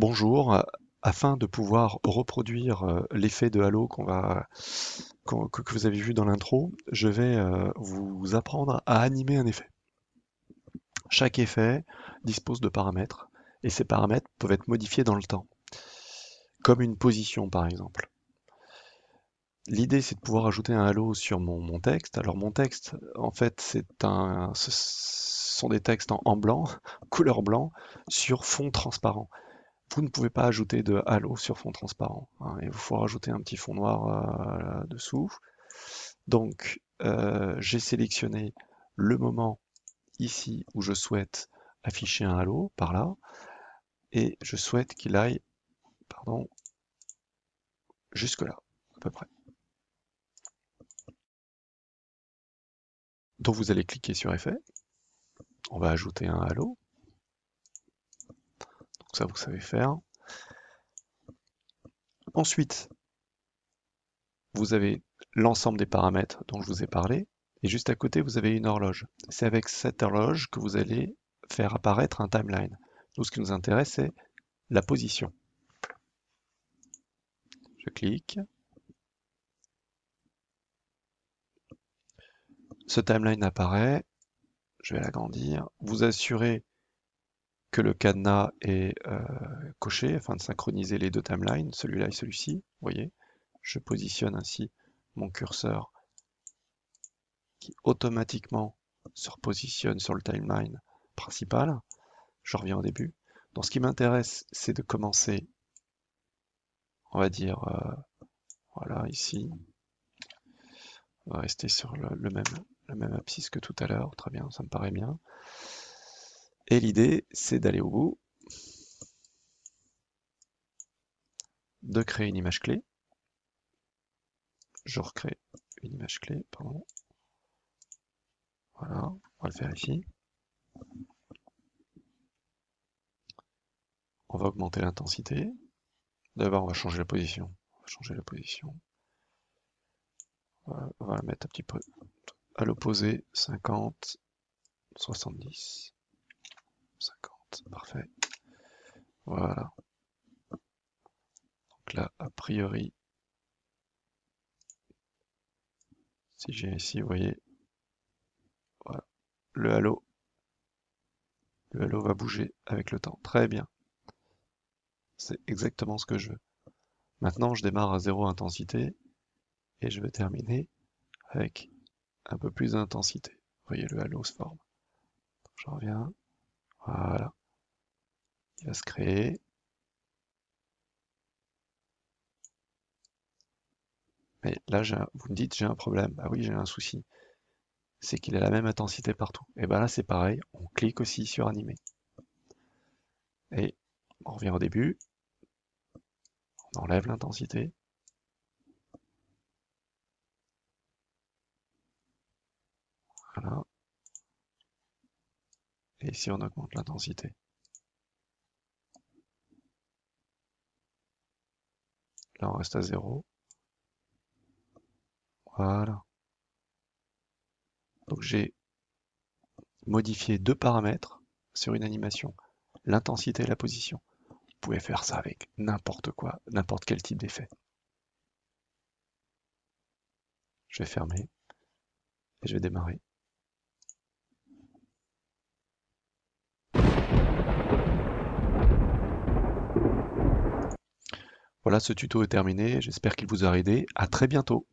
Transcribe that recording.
Bonjour, afin de pouvoir reproduire l'effet de halo que vous avez vu dans l'intro, je vais vous apprendre à animer un effet. Chaque effet dispose de paramètres et ces paramètres peuvent être modifiés dans le temps, comme une position par exemple. L'idée c'est de pouvoir ajouter un halo sur mon texte. Alors mon texte, en fait, ce sont des textes en blanc, couleur blanc, sur fond transparent. Vous ne pouvez pas ajouter de halo sur fond transparent, hein. Il vous faut rajouter un petit fond noir dessous. Donc, j'ai sélectionné le moment ici où je souhaite afficher un halo, par là, et je souhaite qu'il aille, pardon, jusque là, à peu près. Donc vous allez cliquer sur effet, on va ajouter un halo, donc ça vous savez faire. Ensuite, vous avez l'ensemble des paramètres dont je vous ai parlé, et juste à côté, vous avez une horloge. C'est avec cette horloge que vous allez faire apparaître un timeline. Nous, ce qui nous intéresse, c'est la position. Je clique. Ce timeline apparaît. Je vais l'agrandir. Vous assurez que le cadenas est coché afin de synchroniser les deux timelines, celui-là et celui-ci. Vous voyez, je positionne ainsi mon curseur qui automatiquement se repositionne sur le timeline principal. Je reviens au début. Donc ce qui m'intéresse, c'est de commencer, on va dire, voilà, ici. On va rester sur le même abscisse que tout à l'heure. Très bien, ça me paraît bien. Et l'idée, c'est d'aller au bout, de créer une image clé. Je recrée une image clé, pardon. Voilà, on va le faire ici. On va augmenter l'intensité. D'abord, on va changer la position. On va changer la position. On va la mettre un petit peu à l'opposé, 50, 70, 50, parfait. Voilà. Donc là, a priori, si j'ai ici, vous voyez, voilà, le halo va bouger avec le temps. Très bien. C'est exactement ce que je veux. Maintenant, je démarre à 0 intensité et je vais terminer avec un peu plus d'intensité. Vous voyez, le halo se forme. Je reviens. Voilà. Il va se créer. Mais là, vous me dites, j'ai un problème. Ah oui, j'ai un souci. C'est qu'il a la même intensité partout. Et bien là, c'est pareil. On clique aussi sur animer. Et on revient au début. On enlève l'intensité. Voilà. Et ici, on augmente l'intensité. Là, on reste à 0. Voilà. Donc j'ai modifié deux paramètres sur une animation, l'intensité et la position. Vous pouvez faire ça avec n'importe quoi, n'importe quel type d'effet. Je vais fermer et je vais démarrer. Voilà, ce tuto est terminé. J'espère qu'il vous aura aidé. À très bientôt.